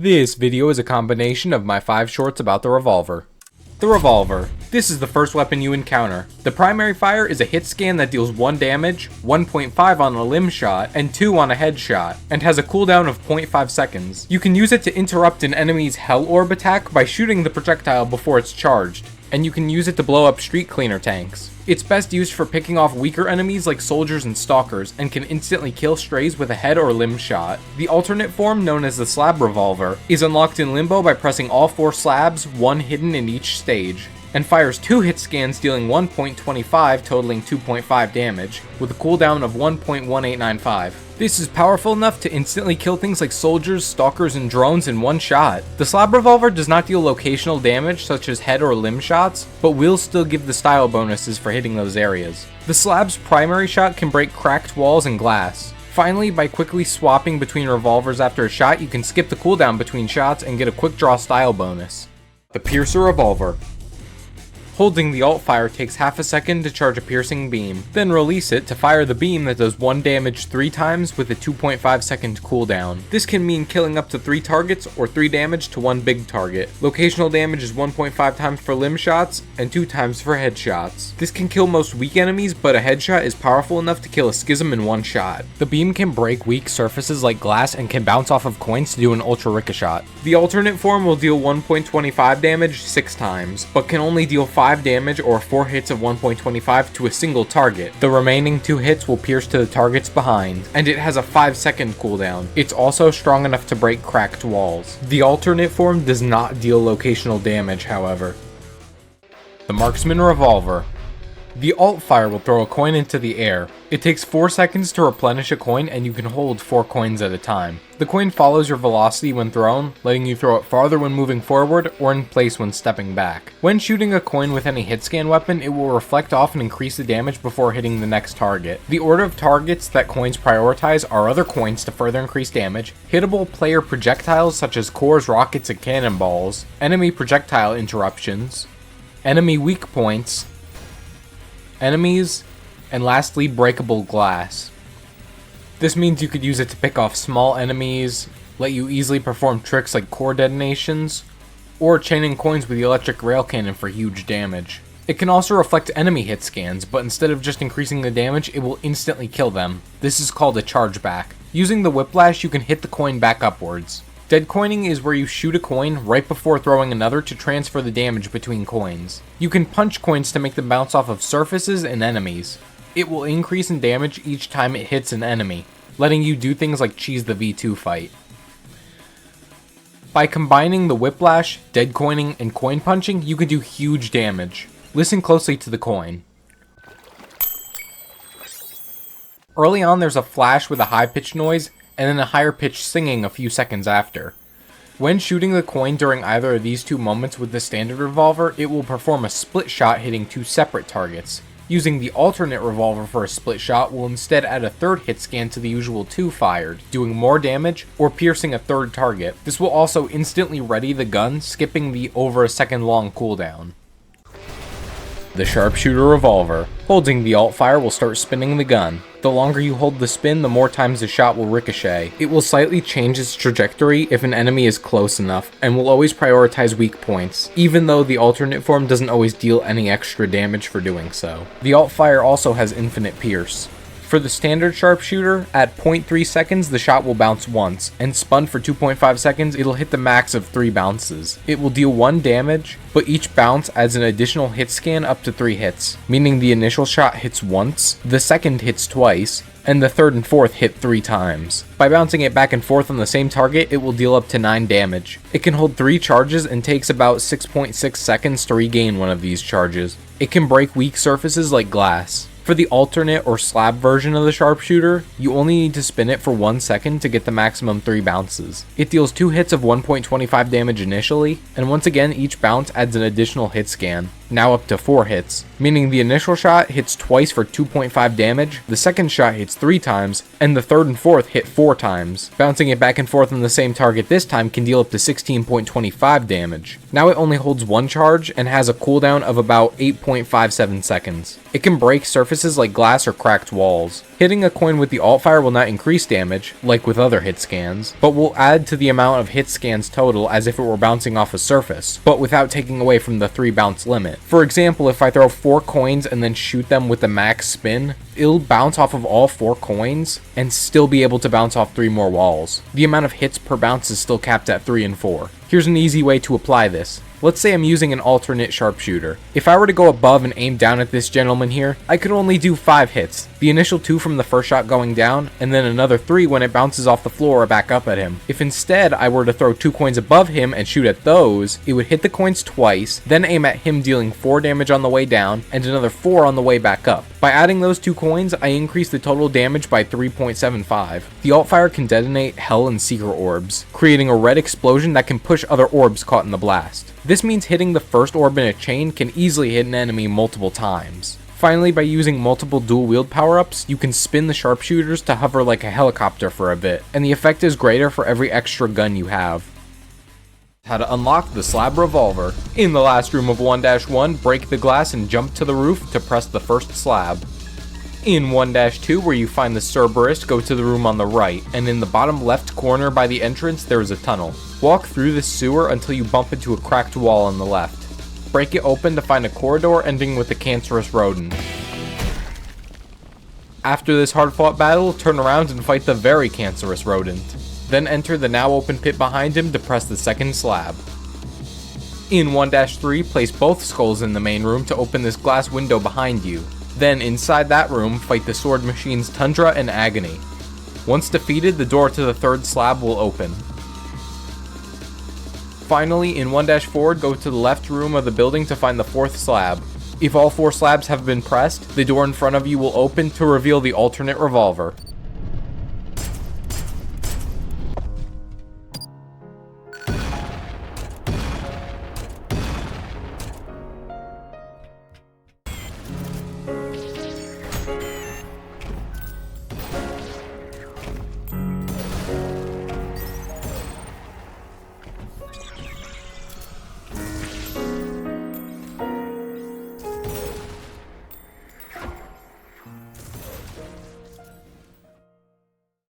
This video is a combination of my 5 shorts about the Revolver. The Revolver. This is the first weapon you encounter. The primary fire is a hit scan that deals 1 damage, 1.5 on a limb shot, and 2 on a headshot, and has a cooldown of 0.5 seconds. You can use it to interrupt an enemy's Hell Orb attack by shooting the projectile before it's charged, and you can use it to blow up street cleaner tanks. It's best used for picking off weaker enemies like soldiers and stalkers, and can instantly kill strays with a head or limb shot. The alternate form, known as the Slab Revolver, is unlocked in limbo by pressing all 4 slabs, 1 hidden in each stage, and fires 2 hit scans dealing 1.25 totaling 2.5 damage, with a cooldown of 1.1895. This is powerful enough to instantly kill things like soldiers, stalkers, and drones in one shot. The Slab Revolver does not deal locational damage such as head or limb shots, but will still give the style bonuses for hitting those areas. The Slab's primary shot can break cracked walls and glass. Finally, by quickly swapping between revolvers after a shot, you can skip the cooldown between shots and get a quick draw style bonus. The Piercer Revolver. Holding the alt fire takes half a second to charge a piercing beam, then release it to fire the beam that does 1 damage 3 times with a 2.5 second cooldown. This can mean killing up to 3 targets or 3 damage to 1 big target. Locational damage is 1.5 times for limb shots and 2 times for headshots. This can kill most weak enemies, but a headshot is powerful enough to kill a schism in one shot. The beam can break weak surfaces like glass and can bounce off of coins to do an ultra ricochet. The alternate form will deal 1.25 damage 6 times, but can only deal 5 damage or 4 hits of 1.25 to a single target. The remaining 2 hits will pierce to the targets behind, and it has a 5-second cooldown. It's also strong enough to break cracked walls. The alternate form does not deal locational damage, however. The Marksman Revolver. The alt fire will throw a coin into the air. It takes 4 seconds to replenish a coin, and you can hold 4 coins at a time. The coin follows your velocity when thrown, letting you throw it farther when moving forward or in place when stepping back. When shooting a coin with any hit scan weapon, it will reflect off and increase the damage before hitting the next target. The order of targets that coins prioritize are other coins to further increase damage, hittable player projectiles such as cores, rockets, and cannonballs, enemy projectile interruptions, enemy weak points, enemies, and lastly breakable glass. This means you could use it to pick off small enemies, let you easily perform tricks like core detonations, or chaining coins with the electric rail cannon for huge damage. It can also reflect enemy hit scans, but instead of just increasing the damage, it will instantly kill them. This is called a chargeback. Using the whiplash, you can hit the coin back upwards. Dead coining is where you shoot a coin right before throwing another to transfer the damage between coins. You can punch coins to make them bounce off of surfaces and enemies. It will increase in damage each time it hits an enemy, letting you do things like cheese the V2 fight. By combining the whiplash, dead coining, and coin punching, you can do huge damage. Listen closely to the coin. Early on, there's a flash with a high-pitched noise, and then a higher pitch singing a few seconds after. When shooting the coin during either of these 2 moments with the standard revolver, it will perform a split shot hitting 2 separate targets. Using the alternate revolver for a split shot will instead add a 3rd hit scan to the usual 2 fired, doing more damage or piercing a 3rd target. This will also instantly ready the gun, skipping the over a second long cooldown. The Sharpshooter Revolver. Holding the alt fire will start spinning the gun. The longer you hold the spin, the more times the shot will ricochet. It will slightly change its trajectory if an enemy is close enough, and will always prioritize weak points, even though the alternate form doesn't always deal any extra damage for doing so. The alt fire also has infinite pierce. For the standard sharpshooter, at 0.3 seconds the shot will bounce once, and spun for 2.5 seconds it'll hit the max of 3 bounces. It will deal 1 damage, but each bounce adds an additional hit scan up to 3 hits, meaning the initial shot hits once, the second hits twice, and the 3rd and 4th hit 3 times. By bouncing it back and forth on the same target, it will deal up to 9 damage. It can hold 3 charges and takes about 6.6 seconds to regain one of these charges. It can break weak surfaces like glass. For the alternate or slab version of the sharpshooter, you only need to spin it for 1 second to get the maximum 3 bounces. It deals 2 hits of 1.25 damage initially, and once again each bounce adds an additional hit scan. now up to 4 hits, meaning the initial shot hits twice for 2.5 damage, the second shot hits 3 times, and the third and fourth hit 4 times. Bouncing it back and forth on the same target this time can deal up to 16.25 damage. Now it only holds 1 charge and has a cooldown of about 8.57 seconds. It can break surfaces like glass or cracked walls. Hitting a coin with the alt fire will not increase damage, like with other hit scans, but will add to the amount of hit scans total as if it were bouncing off a surface, but without taking away from the 3 bounce limit. For example, if I throw 4 coins and then shoot them with the max spin, it'll bounce off of all 4 coins and still be able to bounce off 3 more walls. The amount of hits per bounce is still capped at 3 and 4. Here's an easy way to apply this. Let's say I'm using an alternate sharpshooter. If I were to go above and aim down at this gentleman here, I could only do 5 hits. The initial 2 from the first shot going down, and then another 3 when it bounces off the floor or back up at him. If instead I were to throw 2 coins above him and shoot at those, it would hit the coins twice, then aim at him dealing 4 damage on the way down, and another 4 on the way back up. By adding those 2 coins, I increase the total damage by 3.75. The alt fire can detonate Hell and Seeker orbs, creating a red explosion that can push other orbs caught in the blast. This means hitting the first orb in a chain can easily hit an enemy multiple times. Finally, by using multiple dual wield power-ups, you can spin the sharpshooters to hover like a helicopter for a bit, and the effect is greater for every extra gun you have. How to unlock the Slab Revolver. In the last room of 1-1, break the glass and jump to the roof to press the first slab. In 1-2, where you find the Cerberus, go to the room on the right, and in the bottom left corner by the entrance there is a tunnel. Walk through the sewer until you bump into a cracked wall on the left. Break it open to find a corridor ending with a cancerous rodent. After this hard-fought battle, turn around and fight the very cancerous rodent. Then enter the now open pit behind him to press the second slab. In 1-3, place both skulls in the main room to open this glass window behind you. Then inside that room, fight the sword machines Tundra and Agony. Once defeated, the door to the third slab will open. Finally, in 1-4, go to the left room of the building to find the fourth slab. If all 4 slabs have been pressed, the door in front of you will open to reveal the alternate revolver.